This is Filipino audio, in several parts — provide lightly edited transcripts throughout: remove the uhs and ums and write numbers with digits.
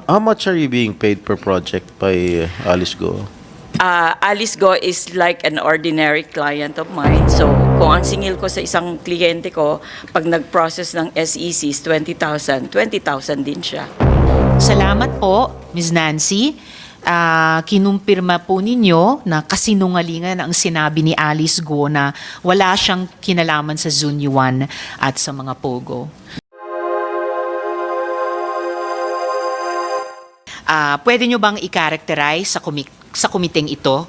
How much are you being paid per project by Alice Go? Alice Go is like an ordinary client of mine. So, kung ang singil ko sa isang kliyente ko, pag nag-process ng SECs, 20,000 din siya. Salamat po, Ms. Nancy. Kinumpirma po ninyo na kasinungalingan ang sinabi ni Alice Go na wala siyang kinalaman sa Zunyuan at sa mga Pogo. Pwede nyo bang i-characterize sa komiteng ito,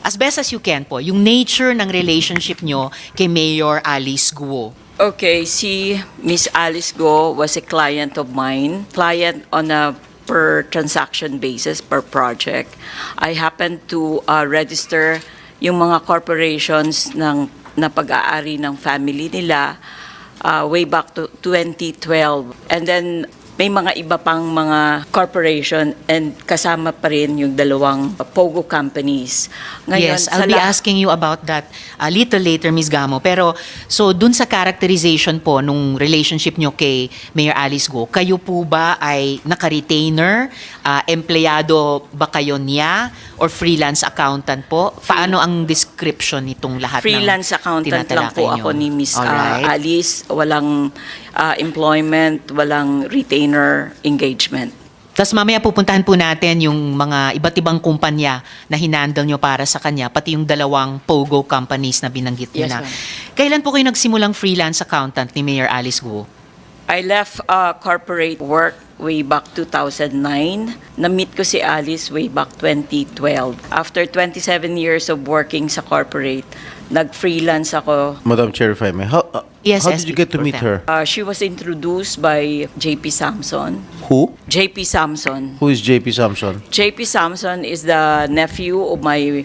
as best as you can po, yung nature ng relationship nyo kay Mayor Alice Guo? Okay, si Miss Alice Go was a client of mine, client on a per transaction basis, per project. I happened to register yung mga corporations na pag-aari ng family nila way back to 2012. And then may mga iba pang mga corporation and kasama pa rin yung dalawang Pogo companies. Ngayon, Yes, I'll be asking you about that a little later, Ms. Gamo. Pero, so dun sa characterization po nung relationship nyo kay Mayor Alice Go, kayo po ba ay naka-retainer? Empleyado ba kayo niya? Or freelance accountant po? Paano ang description nitong lahat freelance ng accountant lang po tinatalakay nyo? ako ni Miss Alright. Alice. Walang employment, walang retainer engagement. Tapos mamaya pupuntahan po natin yung mga iba't ibang kumpanya na hinandle nyo para sa kanya, pati yung dalawang Pogo companies na binanggit nyo Yes, na. ma'am. Kailan po kayo nagsimulang freelance accountant ni Mayor Alice Guo? I left corporate work way back 2009. Na-meet ko si Alice way back 2012. After 27 years of working sa corporate, nag-freelance ako. Madam Chair, if I may, how Yes, did you get to SP meet her? She was introduced by JP Samson. Who? JP Samson. Who is JP Samson? JP Samson is the nephew of my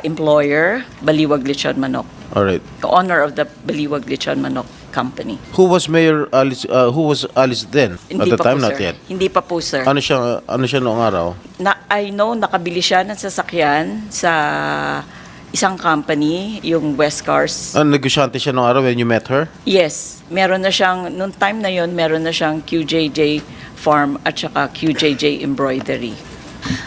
employer, Baliwag Lechon Manok. All right. The owner of the Baliwag Lechon Manok company. Who was Mayor Alice? Who was Alice then? At the pa time, po, not sir. yet. Hindi pa po, sir. Ano siya noong araw? I know, nakabili siya ng sasakyan sa isang company, yung West Cars. Negosyante siya noong araw when you met her? Yes, meron na siyang, noong time na yon meron na siyang QJJ Farm at saka QJJ Embroidery.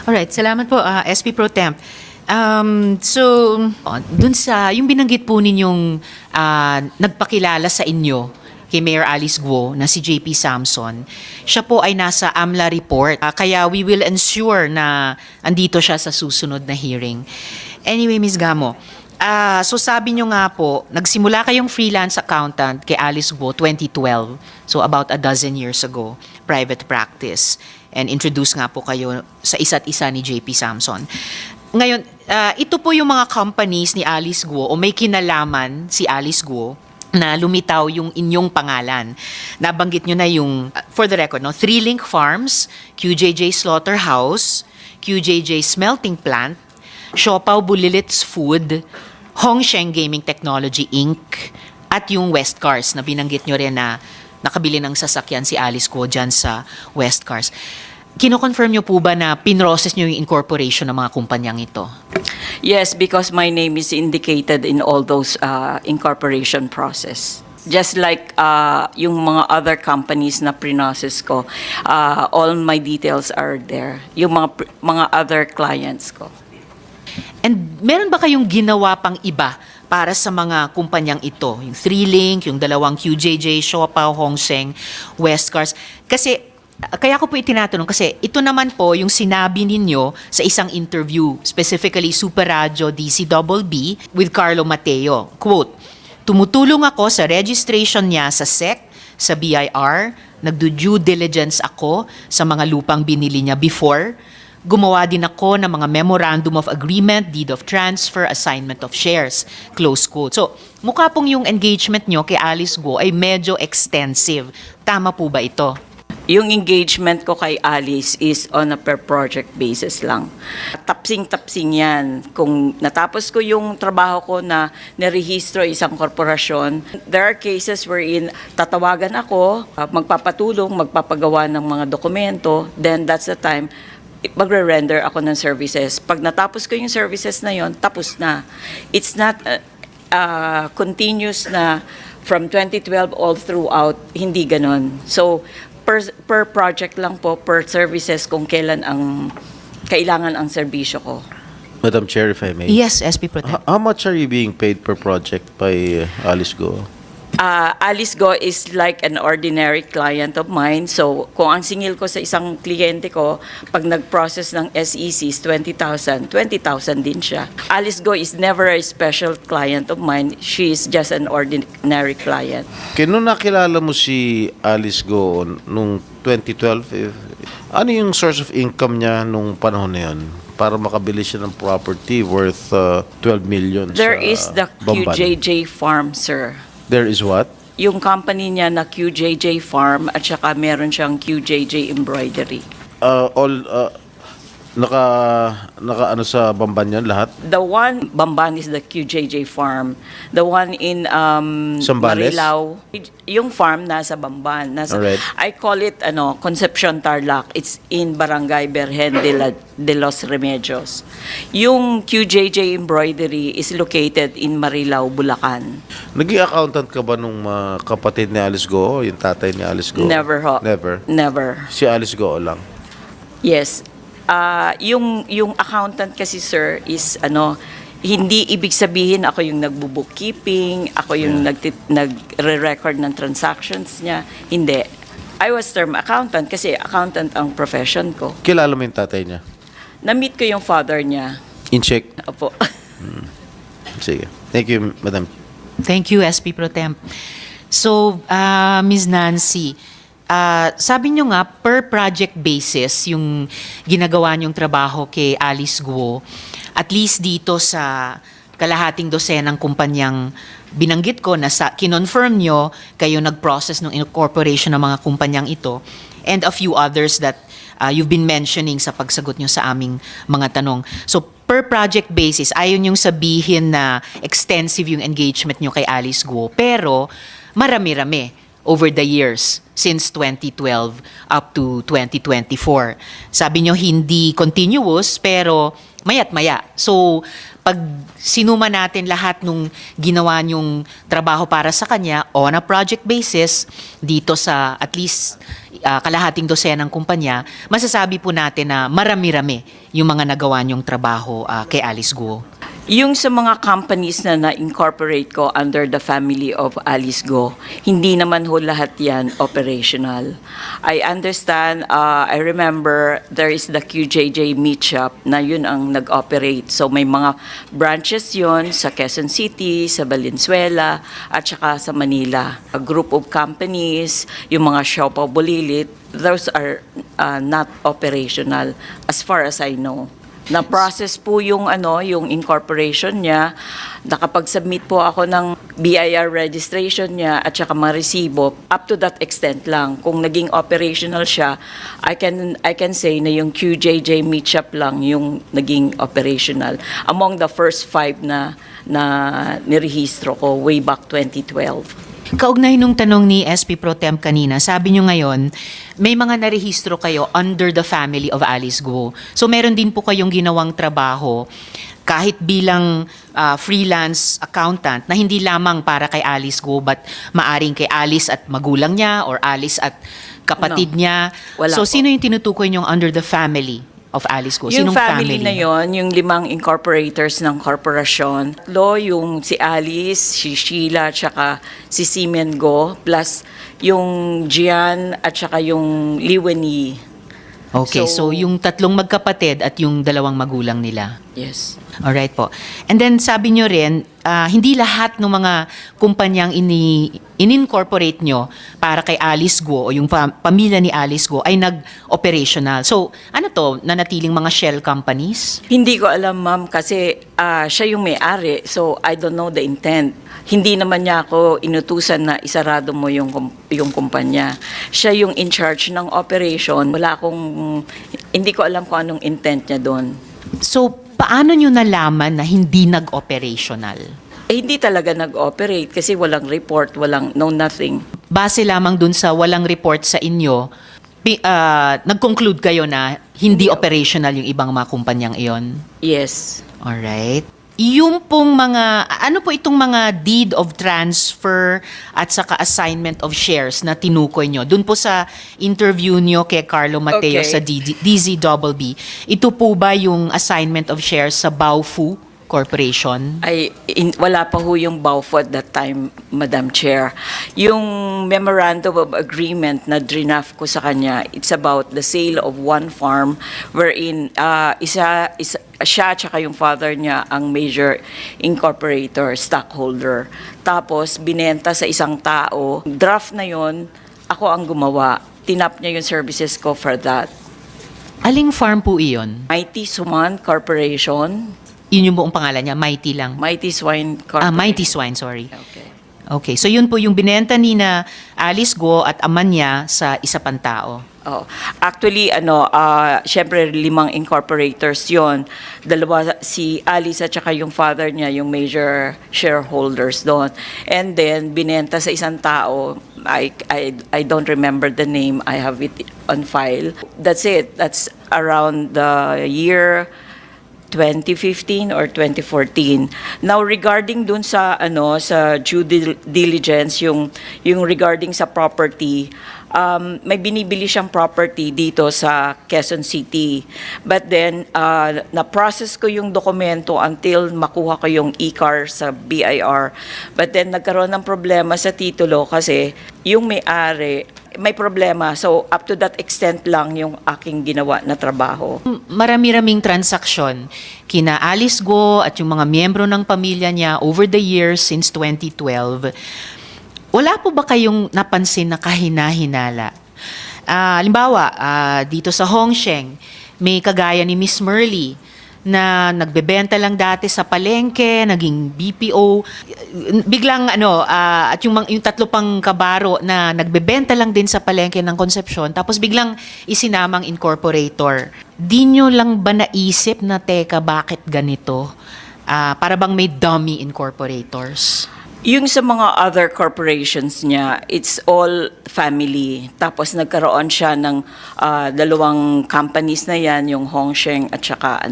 Alright, salamat po, SP Pro Temp. Dun sa, yung binanggit po ninyong nagpakilala sa inyo kay Mayor Alice Guo na si JP Samson, siya po ay nasa AMLA report. Kaya we will ensure na andito siya sa susunod na hearing. Anyway, Ms. Gamo, so sabi nyo nga po, nagsimula kayong freelance accountant kay Alice Guo 2012. So about a dozen years ago, private practice. And introduce nga po kayo sa isa't isa ni JP Samson. Ngayon, ito po yung mga companies ni Alice Guo o may kinalaman si Alice Guo na lumitaw yung inyong pangalan. Nabanggit nyo na yung, for the record, no, Three Link Farms, QJJ Slaughterhouse, QJJ Smelting Plant, Siopaw Bulilits Food, Hongsheng Gaming Technology Inc., at yung West Cars na binanggit nyo rin na nakabili ng sasakyan si Alice Guo dyan sa West Cars. Kino-confirm nyo po ba na pinrocess nyo yung incorporation ng mga kumpanyang ito? Yes, because my name is indicated in all those incorporation process. Just like yung mga other companies na pre-process ko, all my details are there. Yung mga other clients ko. And meron ba kayong ginawa pang iba para sa mga kumpanyang ito? Yung Three Link, yung dalawang QJJ, Siopaw, Hongsheng, West Cars. Kasi, kaya ko po itinatanong kasi ito naman po yung sinabi ninyo sa isang interview, specifically Super Radio DCBB with Carlo Mateo. Quote, "Tumutulong ako sa registration niya sa SEC, sa BIR, nagdo-due diligence ako sa mga lupang binili niya before. Gumawa din ako ng mga memorandum of agreement, deed of transfer, assignment of shares." Close quote. So, mukha pong yung engagement nyo kay Alice Guo ay medyo extensive. Tama po ba ito? Yung engagement ko kay Alice is on a per project basis lang. Tapsing-tapsing yan. Kung natapos ko yung trabaho ko na nirehistro isang korporasyon, there are cases wherein tatawagan ako, magpapatulong, magpapagawa ng mga dokumento, then that's the time magre-render ako ng services. Pag natapos ko yung services na yon, tapos na. It's not continuous na from 2012 all throughout, hindi ganon. So, Per project lang po, per services kung kailan ang kailangan ang serbisyo ko. Madam Chair, if I may. Yes, SP Pro Tem. How much are you being paid per project by Alice Go? Alice Go is like an ordinary client of mine. So, kung ang singil ko sa isang kliyente ko, pag nag-process ng SECs, 20,000 din siya. Alice Go is never a special client of mine. She is just an ordinary client. Kaya nung nakilala mo si Alice Go nung 2012, ano yung source of income niya nung panahon na yun? Para makabili siya ng property worth 12 million There sa is the Bamban. QJJ Farm, sir. There is what? Yung company niya na QJJ Farm at saka meron siyang QJJ Embroidery. Naka ano sa Bamban yan lahat? The one, Bamban is the QJJ Farm. The one in Zambales? Marilao, yung farm nasa Bamban. Alright. I call it Concepcion Tarlac. It's in Barangay Berhen de los Remedios. Yung QJJ Embroidery is located in Marilao, Bulacan. Naging accountant ka ba nung kapatid ni Alice Go? Yung tatay ni Alice Go? Never ho. Never? Never. Si Alice Go lang? Yes. Yung accountant kasi, sir, is hindi ibig sabihin ako yung nagbo-bookkeeping, ako yung nagre-record ng transactions niya. Hindi. I was term accountant kasi accountant ang profession ko. Kilala mo yung tatay niya? Na-meet ko yung father niya. In-check? Opo. Sige. Thank you, Madam. Thank you, SP Pro Temp. So, Ms. Nancy, sabi nyo nga, per project basis, yung ginagawa nyong trabaho kay Alice Guo, at least dito sa kalahating dosenang kumpanyang binanggit ko na kinonfirm nyo, kayo nag-process ng incorporation ng mga kumpanyang ito, and a few others that you've been mentioning sa pagsagot nyo sa aming mga tanong. So, per project basis, ayon yung sabihin na extensive yung engagement nyo kay Alice Guo, pero marami-rami over the years since 2012 up to 2024. Sabi nyo hindi continuous pero mayat-maya. So, pag sinuma natin lahat nung ginawa nyong trabaho para sa kanya on a project basis dito sa at least kalahating dosenang kumpanya, masasabi po natin na marami-rami yung mga nagawa nyong trabaho kay Alice Guo. Yung sa mga companies na na-incorporate ko under the family of Alice Go, hindi naman ho lahat yan operational. I understand, I remember there is the QJJ Meat Shop na yun ang nag-operate. So may mga branches yon sa Quezon City, sa Valenzuela, at saka sa Manila. A group of companies, yung mga Siopaw Bulilit, those are not operational as far as I know. Na-process po yung yung incorporation niya. Nakapag-submit po ako ng BIR registration niya at saka mga resibo up to that extent lang. Kung naging operational siya, I can say na yung QJJ Meat Shop lang yung naging operational among the first 5 na nirehistro ko way back 2012. Kaugnay nung tanong ni SP Pro Temp kanina, sabi nyo ngayon, may mga narehistro kayo under the family of Alice Guo. So meron din po kayong ginawang trabaho kahit bilang freelance accountant na hindi lamang para kay Alice Guo but maaring kay Alice at magulang niya or Alice at kapatid niya. Wala So po. sino yung tinutukoy nyong under the family of Alice Guo? Yung Sinong family na yon, yung 5 incorporators ng korporasyon, yung si Alice, si Sheila, tsaka si Simen Go, plus yung Gian at saka yung Liweni. Okay, so yung 3 magkapatid at yung 2 magulang nila. Yes. Alright po. And then sabi nyo rin, hindi lahat ng mga kumpanyang in-incorporate nyo para kay Alice Guo o yung pamilya ni Alice Guo ay nag-operational. So, ano to? Nanatiling mga shell companies? Hindi ko alam, ma'am, kasi siya yung may-ari, so I don't know the intent. Hindi naman niya ako inutusan na isarado mo yung kumpanya. Siya yung in charge ng operation. Hindi ko alam kung anong intent niya doon. So, paano nyo nalaman na hindi nag-operational? Hindi talaga nag-operate kasi walang report, no nothing. Base lamang dun sa walang report sa inyo, nag-conclude kayo na hindi operational yung ibang mga kumpanyang iyon? Yes. Alright. Yung pong mga, ano po itong mga deed of transfer at saka assignment of shares na tinukoy nyo? Doon po sa interview nyo kay Carlo Mateo Okay. sa DZBB, ito po ba yung assignment of shares sa Baofu Corporation? Wala pa ho yung BAUFO at that time, Madam Chair. Yung memorandum of agreement na draft ko sa kanya, it's about the sale of one farm wherein siya tsaka yung father niya ang major incorporator, stockholder. Tapos binenta sa isang tao. Draft na yon, ako ang gumawa. Tinap niya yung services ko for that. Aling farm po iyon? Mighty Suman Corporation. Yun yung buong pangalan niya, Mighty lang. Mighty Swine Corporation. Mighty Swine, sorry. Okay. Okay, so yun po yung binenta ni na Alice Go at ama niya sa isa pang tao. Oh, actually, syempre 5 incorporators yon. Dalawa, si Alice at saka yung father niya, yung major shareholders doon. And then, binenta sa isang tao, I don't remember the name, I have it on file. That's it. That's around the year 2015 or 2014. Now regarding dun sa sa due diligence yung regarding sa property, may binibili siyang property dito sa Quezon City. But then na-process ko yung dokumento until makuha ko yung e-car sa BIR. But then nagkaroon ng problema sa titulo kasi yung may-ari may problema. So, up to that extent lang yung aking ginawa na trabaho. Marami-raming transaksyon kina Alice Go at yung mga miyembro ng pamilya niya over the years since 2012. Wala po ba kayong napansin na kahina-hinala? Halimbawa, dito sa Hongsheng, may kagaya ni Miss Merly na nagbebenta lang dati sa palengke, naging BPO, biglang at yung tatlo pang kabaro na nagbebenta lang din sa palengke ng Concepcion, tapos biglang isinamang incorporator. Di nyo lang ba naisip na, teka, bakit ganito? Para bang may dummy incorporators? Yung sa mga other corporations niya, it's all family. Tapos nagkaroon siya ng 2 companies na yan, yung Hongsheng at saka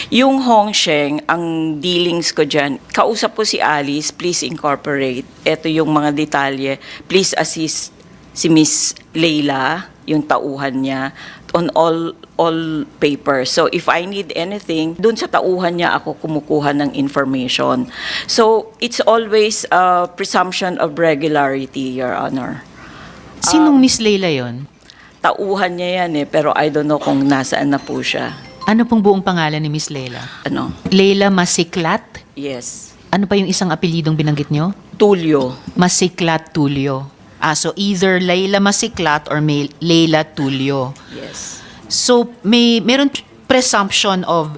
Yung Hongsheng, ang dealings ko dyan, kausap ko si Alice, please incorporate. Ito yung mga detalye. Please assist si Miss Leila, yung tauhan niya, on all papers. So if I need anything, dun sa tauhan niya ako kumukuha ng information. So it's always a presumption of regularity, Your Honor. Sinong Miss Leila yon? Tauhan niya yan pero I don't know kung nasaan na po siya. Ano pong buong pangalan ni Miss Leila? Leila Masiklat? Yes. Ano pa yung isang apelidong binanggit nyo? Tulio. Masiklat Tulio. So either Leila Masiklat or Leila Tulio. Yes. So meron presumption of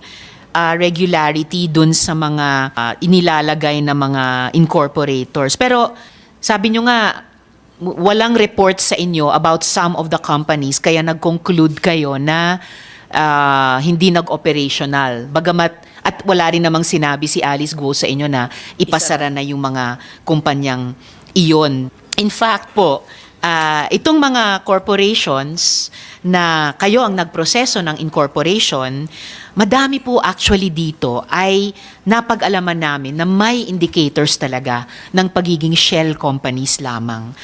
regularity dun sa mga inilalagay na mga incorporators. Pero sabi nyo nga, walang report sa inyo about some of the companies kaya nag-conclude kayo na hindi nag-operational. Bagamat at wala rin namang sinabi si Alice Go sa inyo na ipasara na yung mga kumpanyang iyon. In fact po, itong mga corporations na kayo ang nagproseso ng incorporation, madami po actually dito ay napag-alaman namin na may indicators talaga ng pagiging shell companies lamang.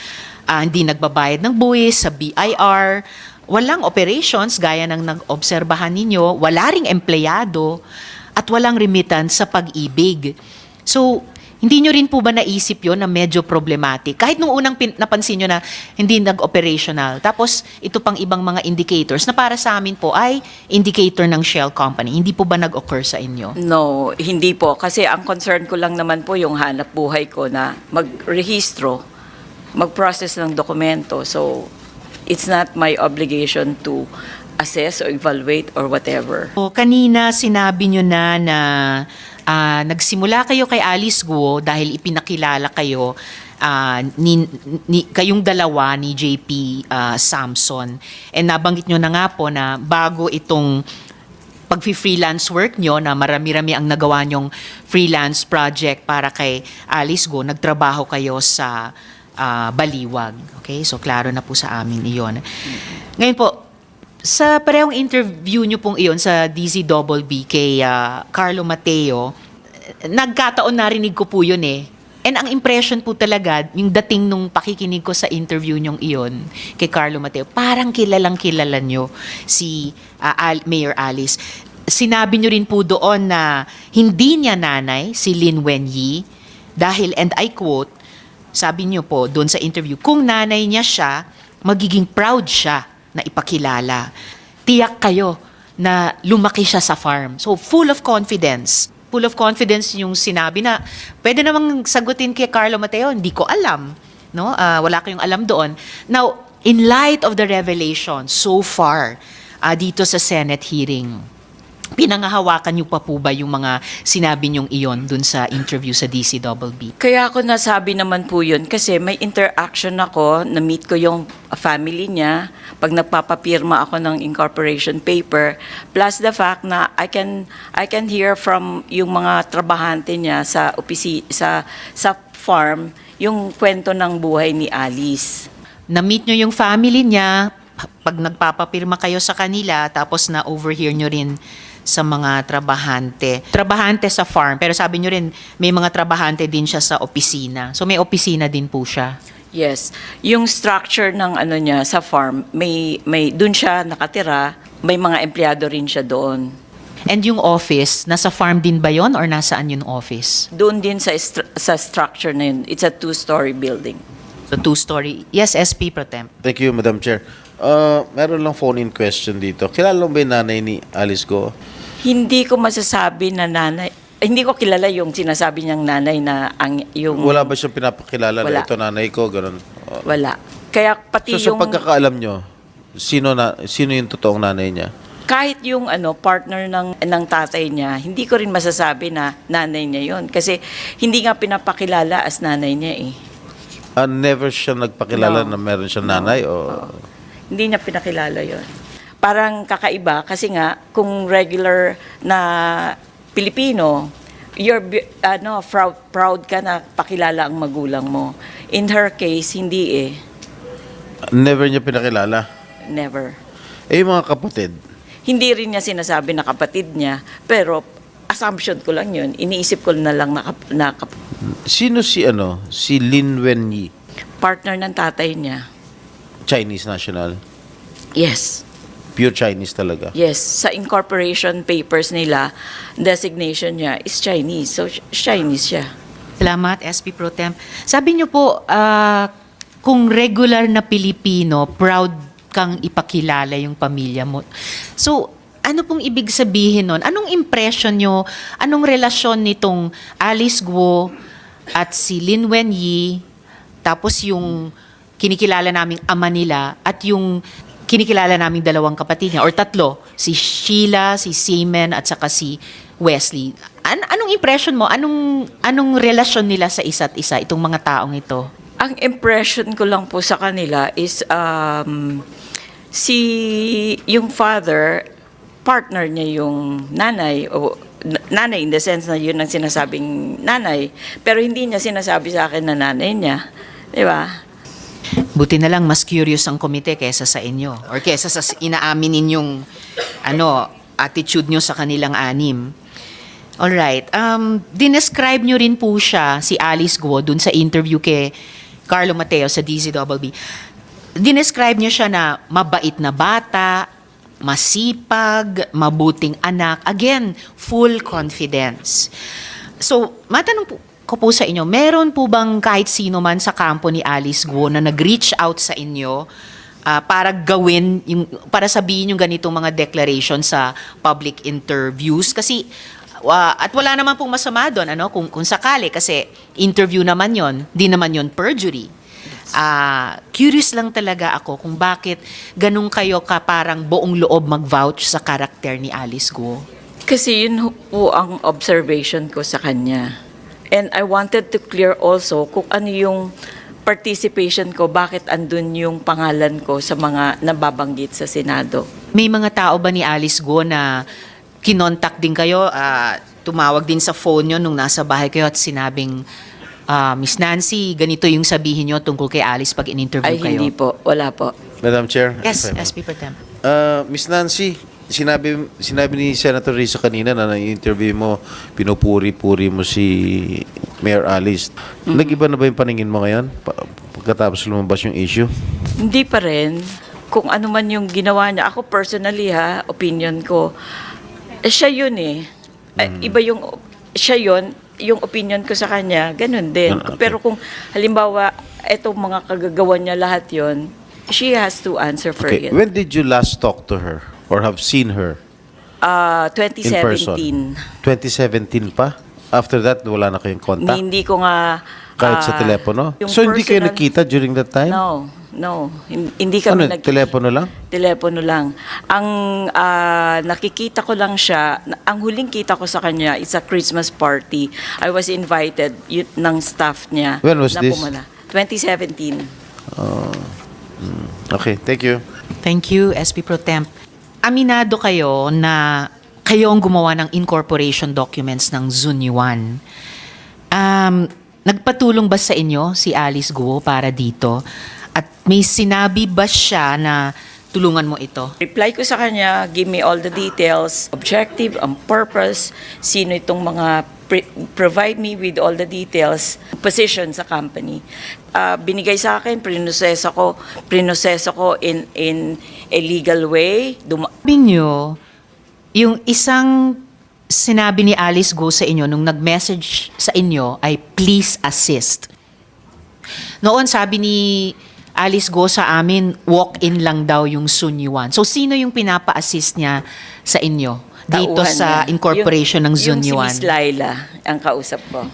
Hindi nagbabayad ng buwis sa BIR, walang operations gaya ng nag-obserbahan ninyo, wala ring empleyado, at walang remittance sa Pag-ibig. So, hindi nyo rin po ba naisip yon na medyo problematic? Kahit nung unang napansin nyo na hindi nag-operational, tapos ito pang ibang mga indicators na para sa amin po ay indicator ng shell company. Hindi po ba nag-occur sa inyo? No, hindi po. Kasi ang concern ko lang naman po yung hanap buhay ko na mag-rehistro, mag-process ng dokumento. So, it's not my obligation to assess or evaluate or whatever. Kanina sinabi nyo na nagsimula kayo kay Alice Go dahil ipinakilala kayo kayong dalawa ni JP Samson. And nabanggit nyo na nga po na bago itong pag-freelance work nyo na marami-rami ang nagawa nyong freelance project para kay Alice Go, nagtrabaho kayo sa Baliwag. Okay? So, klaro na po sa amin iyon. Ngayon po, sa parehong interview nyo pong iyon sa DZBB kay Carlo Mateo, nagkataon narinig ko po yun eh. And ang impression po talaga, yung dating nung pakikinig ko sa interview nyong iyon kay Carlo Mateo, parang kilalang kilala nyo si Mayor Alice. Sinabi nyo rin po doon na hindi niya nanay, si Lin Wenyi, dahil, and I quote, sabi nyo po doon sa interview, kung nanay niya siya, magiging proud siya na ipakilala. Tiyak kayo na lumaki siya sa farm. So, full of confidence. Full of confidence yung sinabi na pwede namang sagutin kay Carlo Mateo, hindi ko alam. No? Wala kayong alam doon. Now, in light of the revelation so far dito sa Senate hearing, pinangahawakan niyo pa po ba yung mga sinabi niyong iyon dun sa interview sa DCBB? Kaya ako nasabi naman po yun kasi may interaction ako, na-meet ko yung family niya pag nagpapapirma ako ng incorporation paper, plus the fact na I can hear from yung mga trabahante niya sa sa farm yung kwento ng buhay ni Alice. Na-meet niyo yung family niya pag nagpapapirma kayo sa kanila, tapos na-overhear niyo rin sa mga trabahante. Trabahante sa farm, pero sabi nyo rin, may mga trabahante din siya sa opisina. So may opisina din po siya. Yes. Yung structure ng ano niya sa farm, may doon siya nakatira, may mga empleyado rin siya doon. And yung office, nasa farm din ba yon or nasaan yung office? Doon din sa structure na yun. It's a 2-story building. So 2-story. Yes, SP Pro Temp. Thank you, Madam Chair. Meron lang phone-in question dito. Kilala mo ba yung nanay ni Alice Go? Hindi ko masasabi na nanay. Hindi ko kilala yung sinasabi niyang nanay na yung... Wala ba siyang pinapakilala Wala. na ito nanay ko? Ganun. Wala. Kaya pati So, sa yung... pagkakaalam nyo, sino yung totoong nanay niya? Kahit yung partner ng tatay niya, hindi ko rin masasabi na nanay niya yon kasi hindi nga pinapakilala as nanay niya eh. Never siya nagpakilala No. na meron siyang nanay? Hindi niya pinakilala yon. Parang kakaiba kasi nga kung regular na Pilipino, proud ka na pakilala ang magulang mo. In her case, hindi eh. Never niya pinakilala? Never. Eh, yung mga kapatid? Hindi rin niya sinasabi na kapatid niya, pero assumption ko lang yun. Iniisip ko na lang na Sino si Lin Wenyi? partner ng tatay niya. Chinese national? Yes. Pure Chinese talaga? Yes. Sa incorporation papers nila, designation niya is Chinese. So, Chinese siya. Salamat, SP Pro Temp. Sabi niyo po, kung regular na Pilipino, proud kang ipakilala yung pamilya mo. So, ano pong ibig sabihin nun? Anong impression nyo? Anong relasyon nitong Alice Guo at si Lin Wenyi, tapos yung kinikilala naming ama nila at yung kinikilala naming dalawang kapatid niya, or tatlo, si Sheila, si Seaman, at saka si Wesley. Anong impression mo? Anong relasyon nila sa isa't isa, itong mga taong ito? Ang impression ko lang po sa kanila is yung father, partner niya yung nanay, o nanay in the sense na yun ang sinasabing nanay, pero hindi niya sinasabi sa akin na nanay niya. Di ba? Buti na lang mas curious ang komite kesa sa inyo or kesa sa inaamin ninyong attitude nyo sa kanilang anim. Alright. Dinescribe nyo rin po siya, si Alice Guo, dun sa interview kay Carlo Mateo sa DZBB. Dinescribe nyo siya na mabait na bata, masipag, mabuting anak. Again, full confidence. So, matanong ko po sa inyo, meron po bang kahit sino man sa kampo ni Alice Guo na nag-reach out sa inyo para sabihin yung ganitong mga declaration sa public interviews? Kasi, at wala naman pong masama doon, kung sakali, kasi interview naman yon, di naman yon perjury. Curious lang talaga ako kung bakit ganun kayo parang buong loob mag-vouch sa karakter ni Alice Guo. Kasi yun po ang observation ko sa kanya. And I wanted to clear also kung ano yung participation ko, bakit andun yung pangalan ko sa mga nababanggit sa Senado. May mga tao ba ni Alice Guo na kinontak din kayo, tumawag din sa phone nyo nung nasa bahay kayo at sinabing, Miss Nancy, ganito yung sabihin nyo tungkol kay Alice pag in-interview Ay, kayo? hindi po. Wala po. Madam Chair? Yes, if I may. SP Pro Temp. Miss Nancy, Sinabi ni Senator Risa kanina na na-interview mo, pinupuri-puri mo si Mayor Alice. Nag-iba na ba yung paningin mo ngayon? Pagkatapos lumabas yung issue? Hindi pa rin. Kung ano man yung ginawa niya. Ako personally opinion ko, siya yun eh. Iba yung, siya yun, yung opinion ko sa kanya, ganun din. Okay. Pero kung halimbawa, etong mga kagagawa niya lahat yun, she has to answer for Okay. it. When did you last talk to her or have seen her in person? 2017. 2017 pa? After that, wala na kayong contact? Hindi ko nga... Kahit sa telepono? yung So, hindi kayo personal- nakita during that time? No. Hindi kami Ano, telepono lang? Telepono lang. Ang nakikita ko lang siya, ang huling kita ko sa kanya is a Christmas party. I was invited ng staff niya. When was na this? pumala. 2017. Okay, thank you. Thank you, SP Pro Temp. Aminado kayo na kayo ang gumawa ng incorporation documents ng Zunyuan. Nagpatulong ba sa inyo si Alice Guo para dito? At may sinabi ba siya na tulungan mo ito? Reply ko sa kanya, give me all the details, objective, ang purpose, sino itong mga, provide me with all the details, position sa company. Binigay sa akin, prinoseso ko in a legal way. Sabi nyo, yung isang sinabi ni Alice Guo sa inyo nung nag-message sa inyo ay please assist. Noon sabi ni Alice Guo sa amin, walk-in lang daw yung Zunyuan. So sino yung pinapa-assist niya sa inyo dito Tauhan sa niya. incorporation ng Yung Zunyuan? si Miss Laila, ang kausap ko.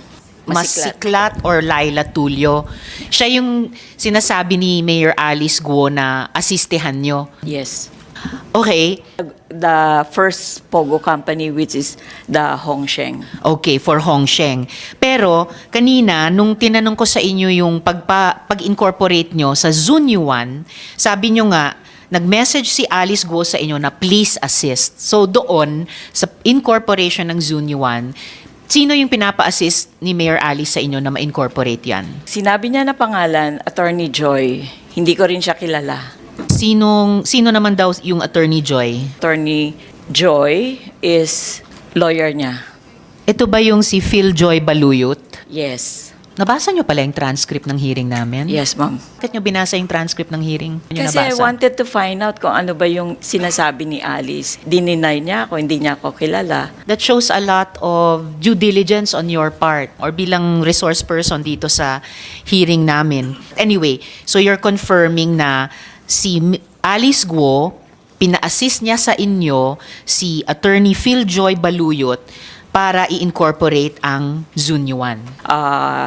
Masiklat or Laila Tulio. Siya yung sinasabi ni Mayor Alice Guo na asistehan nyo. Yes. Okay. The first Pogo company, which is the Hongsheng. Okay, for Hongsheng. Pero kanina, nung tinanong ko sa inyo yung pag-incorporate nyo sa Zunyuan, sabi nyo nga, nag-message si Alice Guo sa inyo na please assist. So doon, sa incorporation ng Zunyuan, sino yung pinapa-assist ni Mayor Alice sa inyo na ma-incorporate yan? Sinabi niya na pangalan, Attorney Joy. Hindi ko rin siya kilala. Sino naman daw yung Attorney Joy? Attorney Joy is lawyer niya. Ito ba yung si Phil Joy Baluyot? Yes. Nabasa nyo pala yung transcript ng hearing namin? Yes, ma'am. Bakit nyo binasa yung transcript ng hearing? Nyo Kasi I nabasa? wanted to find out kung ano ba yung sinasabi ni Alice. Dininay niya ako, hindi niya ako kilala. That shows a lot of due diligence on your part or bilang resource person dito sa hearing namin. Anyway, so you're confirming na si Alice Guo, pina-assist niya sa inyo si Attorney Phil Joy Baluyot para i-incorporate ang Zunyuan.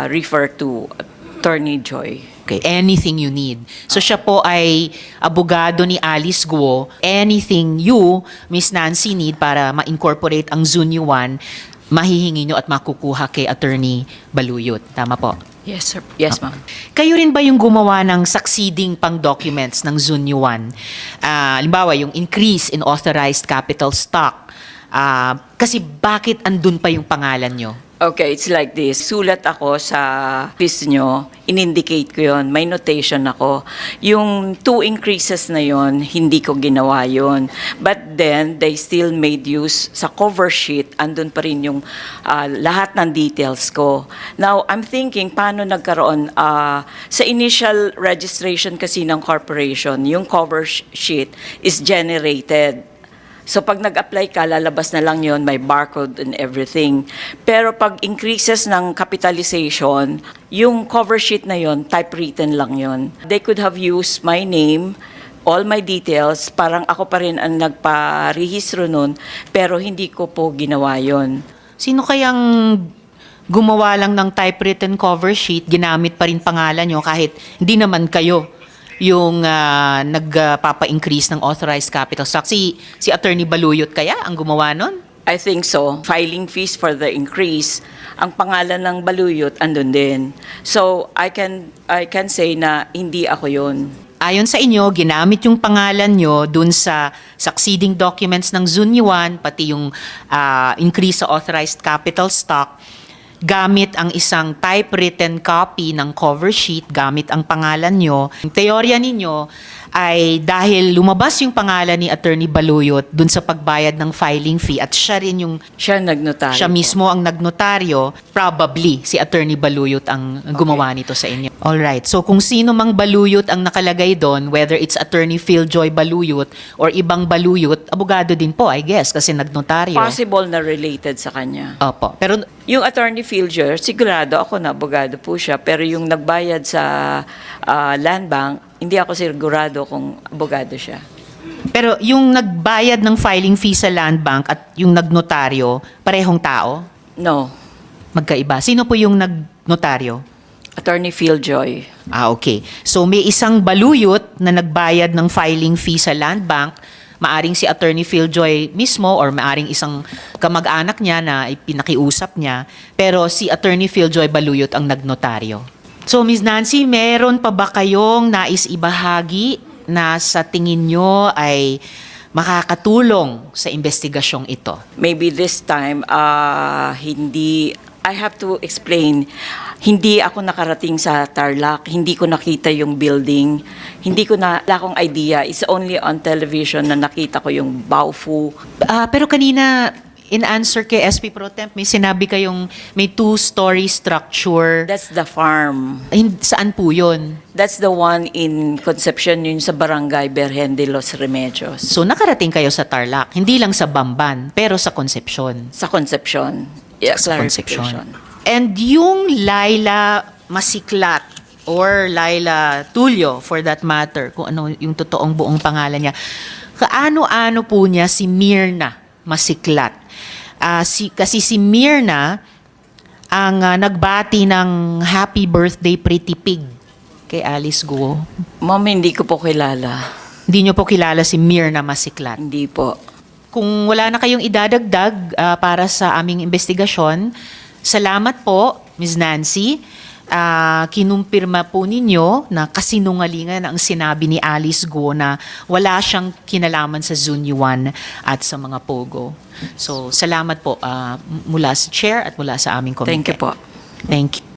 Refer to Attorney Joy. Okay, anything you need. So siya po ay abogado ni Alice Guo. Anything you, Miss Nancy, need para ma-incorporate ang Zunyuan, mahihingi nyo at makukuha kay Attorney Baluyot. Tama po? Yes, sir. Yes, ma'am. Kayo rin ba yung gumawa ng succeeding pang documents ng Zunyuan? Halimbawa, yung increase in authorized capital stock. Kasi bakit andun pa yung pangalan nyo? Okay, it's like this. Sulat ako sa piece nyo, in-indicate ko yon, may notation ako. Yung 2 increases na yon, hindi ko ginawa yon. But then, they still made use sa cover sheet, andun pa rin yung lahat ng details ko. Now, I'm thinking, paano nagkaroon? Sa initial registration kasi ng corporation, yung cover sheet is generated. So pag nag-apply ka, lalabas na lang yon, may barcode and everything. Pero pag increases ng capitalization, yung cover sheet na yon, typewritten lang yon. They could have used my name, all my details, parang ako pa rin ang nagparehistro nun, pero hindi ko po ginawa yon. Sino kayang gumawa lang ng typewritten cover sheet, ginamit pa rin pangalan nyo kahit hindi naman kayo yung nagpapa-increase ng authorized capital stock? Si Attorney Baluyot kaya ang gumawa nun? I think so. Filing fees for the increase, ang pangalan ng Baluyot andun din. So I can say na hindi ako yon. Ayon sa inyo, ginamit yung pangalan nyo dun sa succeeding documents ng Zunyuan, pati yung increase sa authorized capital stock. gamit ang isang typewritten copy ng cover sheet, gamit ang pangalan nyo. Ang teorya ninyo ay dahil lumabas yung pangalan ni Attorney Baluyot dun sa pagbayad ng filing fee at siya rin yung Siya nagnotaryo. siya mismo ang nagnotaryo, probably si Attorney Baluyot ang gumawa nito sa inyo. Alright, so kung sino mang Baluyot ang nakalagay doon, whether it's Attorney Philjoy Baluyot or ibang Baluyot, abogado din po, I guess, kasi nagnotaryo. Possible na related sa kanya. Opo, pero Yung attorney Filger, sigurado ako na abogado po siya. Pero yung nagbayad sa land bank, hindi ako sigurado kung abogado siya. pero yung nagbayad ng filing fee sa land bank at yung nagnotaryo, parehong tao? No. Magkaiba. Sino po yung nagnotaryo? Attorney Philjoy. Okay. So may isang Baluyot na nagbayad ng filing fee sa land bank, maaring si Attorney Philjoy mismo or maaring isang kamag-anak niya na pinakiusap niya, pero si Attorney Philjoy Baluyot ang nagnotaryo. So Ms. Nancy, meron pa ba kayong nais ibahagi na sa tingin nyo ay makakatulong sa investigasyong ito? Maybe this time, I have to explain, hindi ako nakarating sa Tarlac, hindi ko nakita yung building, wala akong idea. It's only on television na nakita ko yung Baofu. Pero kanina, in answer kay SP Pro Temp, may sinabi kayong may two-story structure. That's the farm. Saan po yun? That's the one in Concepcion, yun sa Barangay Berhen de los Remedios. So nakarating kayo sa Tarlac, hindi lang sa Bamban, pero sa Concepcion. Sa Concepcion. Yeah, Sa clarification. And yung Laila Masiklat or Laila Tulio for that matter, kung ano yung totoong buong pangalan niya, kaano-ano po niya si Mirna Masiklat? Kasi si Mirna ang nagbati ng happy birthday pretty pig kay Alice Guo. Ma'am, hindi ko po kilala. Hindi niyo po kilala si Mirna Masiklat. Hindi po. Kung wala na kayong idadagdag para sa aming investigasyon, salamat po, Ms. Nancy. Kinumpirma po ninyo na kasinungalingan ang sinabi ni Alice Guo na wala siyang kinalaman sa Zunyuan at sa mga Pogo. So, salamat po mula sa chair at mula sa aming komite. Thank you po. Thank you.